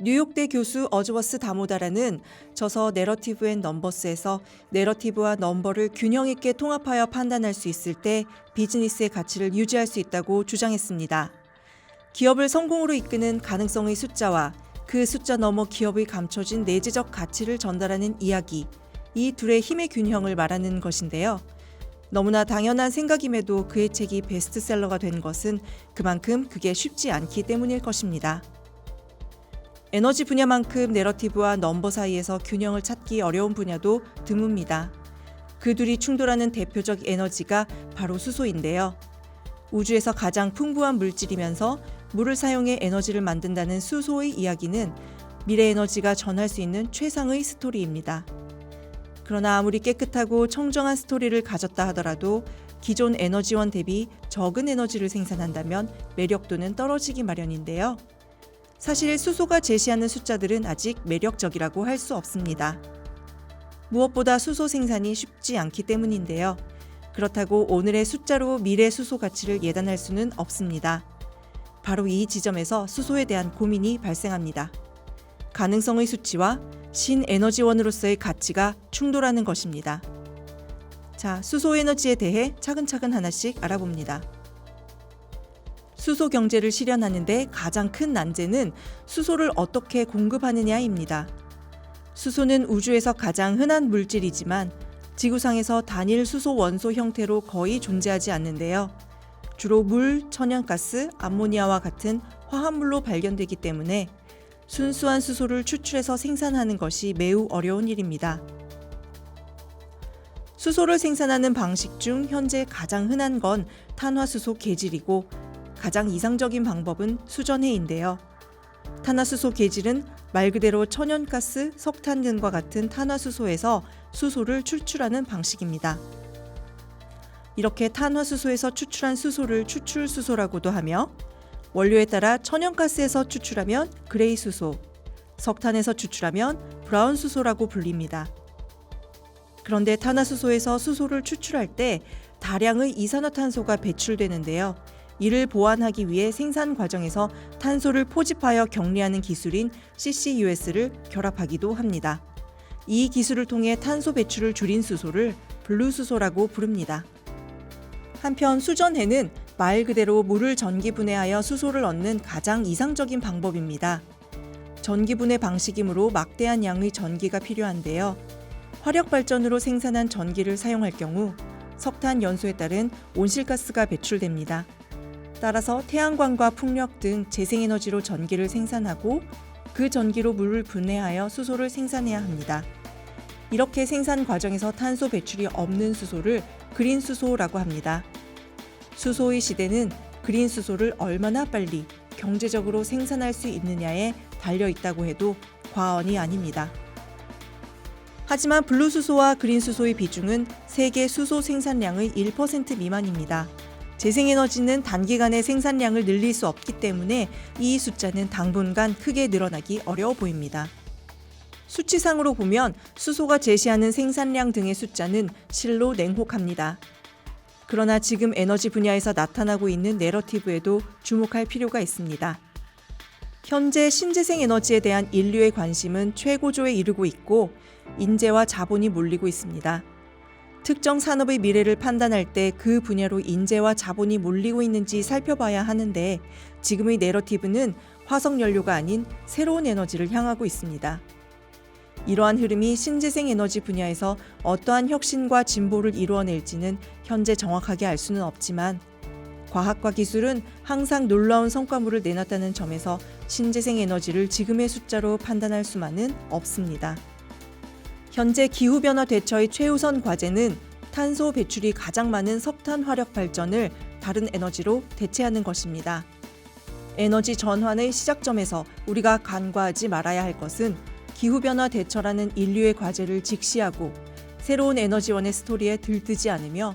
뉴욕대 교수 어즈워스 다모다라는 저서 내러티브 앤 넘버스에서 내러티브와 넘버를 균형 있게 통합하여 판단할 수 있을 때 비즈니스의 가치를 유지할 수 있다고 주장했습니다. 기업을 성공으로 이끄는 가능성의 숫자와 그 숫자 너머 기업의 감춰진 내재적 가치를 전달하는 이야기, 이 둘의 힘의 균형을 말하는 것인데요. 너무나 당연한 생각임에도 그의 책이 베스트셀러가 된 것은 그만큼 그게 쉽지 않기 때문일 것입니다. 에너지 분야만큼 내러티브와 넘버 사이에서 균형을 찾기 어려운 분야도 드뭅니다. 그 둘이 충돌하는 대표적 에너지가 바로 수소인데요. 우주에서 가장 풍부한 물질이면서 물을 사용해 에너지를 만든다는 수소의 이야기는 미래 에너지가 전할 수 있는 최상의 스토리입니다. 그러나 아무리 깨끗하고 청정한 스토리를 가졌다 하더라도 기존 에너지원 대비 적은 에너지를 생산한다면 매력도는 떨어지기 마련인데요. 사실 수소가 제시하는 숫자들은 아직 매력적이라고 할 수 없습니다. 무엇보다 수소 생산이 쉽지 않기 때문인데요. 그렇다고 오늘의 숫자로 미래 수소 가치를 예단할 수는 없습니다. 바로 이 지점에서 수소에 대한 고민이 발생합니다. 가능성의 수치와 신에너지원으로서의 가치가 충돌하는 것입니다. 자, 수소 에너지에 대해 차근차근 하나씩 알아봅니다. 수소 경제를 실현하는데 가장 큰 난제는 수소를 어떻게 공급하느냐입니다. 수소는 우주에서 가장 흔한 물질이지만 지구상에서 단일 수소 원소 형태로 거의 존재하지 않는데요. 주로 물, 천연가스, 암모니아와 같은 화합물로 발견되기 때문에 순수한 수소를 추출해서 생산하는 것이 매우 어려운 일입니다. 수소를 생산하는 방식 중 현재 가장 흔한 건 탄화수소 계질이고 가장 이상적인 방법은 수전해인데요. 탄화수소 계질은 말 그대로 천연가스, 석탄 등과 같은 탄화수소에서 수소를 추출하는 방식입니다. 이렇게 탄화수소에서 추출한 수소를 추출수소라고도 하며 원료에 따라 천연가스에서 추출하면 그레이수소, 석탄에서 추출하면 브라운수소라고 불립니다. 그런데 탄화수소에서 수소를 추출할 때 다량의 이산화탄소가 배출되는데요. 이를 보완하기 위해 생산 과정에서 탄소를 포집하여 격리하는 기술인 CCUS를 결합하기도 합니다. 이 기술을 통해 탄소 배출을 줄인 수소를 블루수소라고 부릅니다. 한편 수전해는 말 그대로 물을 전기분해하여 수소를 얻는 가장 이상적인 방법입니다. 전기분해 방식이므로 막대한 양의 전기가 필요한데요. 화력발전으로 생산한 전기를 사용할 경우 석탄 연소에 따른 온실가스가 배출됩니다. 따라서 태양광과 풍력 등 재생에너지로 전기를 생산하고 그 전기로 물을 분해하여 수소를 생산해야 합니다. 이렇게 생산 과정에서 탄소 배출이 없는 수소를 그린수소라고 합니다. 수소의 시대는 그린수소를 얼마나 빨리 경제적으로 생산할 수 있느냐에 달려 있다고 해도 과언이 아닙니다. 하지만 블루수소와 그린수소의 비중은 세계 수소 생산량의 1% 미만입니다. 재생에너지는 단기간에 생산량을 늘릴 수 없기 때문에 이 숫자는 당분간 크게 늘어나기 어려워 보입니다. 수치상으로 보면 수소가 제시하는 생산량 등의 숫자는 실로 냉혹합니다. 그러나 지금 에너지 분야에서 나타나고 있는 내러티브에도 주목할 필요가 있습니다. 현재 신재생 에너지에 대한 인류의 관심은 최고조에 이르고 있고 인재와 자본이 몰리고 있습니다. 특정 산업의 미래를 판단할 때 그 분야로 인재와 자본이 몰리고 있는지 살펴봐야 하는데 지금의 내러티브는 화석 연료가 아닌 새로운 에너지를 향하고 있습니다. 이러한 흐름이 신재생 에너지 분야에서 어떠한 혁신과 진보를 이루어낼지는 현재 정확하게 알 수는 없지만 과학과 기술은 항상 놀라운 성과물을 내놨다는 점에서 신재생 에너지를 지금의 숫자로 판단할 수만은 없습니다. 현재 기후변화 대처의 최우선 과제는 탄소 배출이 가장 많은 석탄 화력 발전을 다른 에너지로 대체하는 것입니다. 에너지 전환의 시작점에서 우리가 간과하지 말아야 할 것은 기후변화 대처라는 인류의 과제를 직시하고 새로운 에너지원의 스토리에 들뜨지 않으며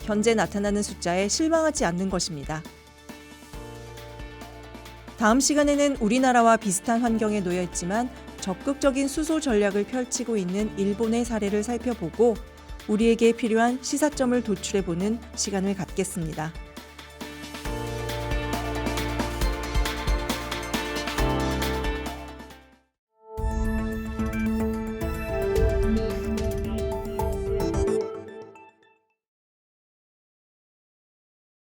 현재 나타나는 숫자에 실망하지 않는 것입니다. 다음 시간에는 우리나라와 비슷한 환경에 놓여 있지만 적극적인 수소 전략을 펼치고 있는 일본의 사례를 살펴보고 우리에게 필요한 시사점을 도출해보는 시간을 갖겠습니다.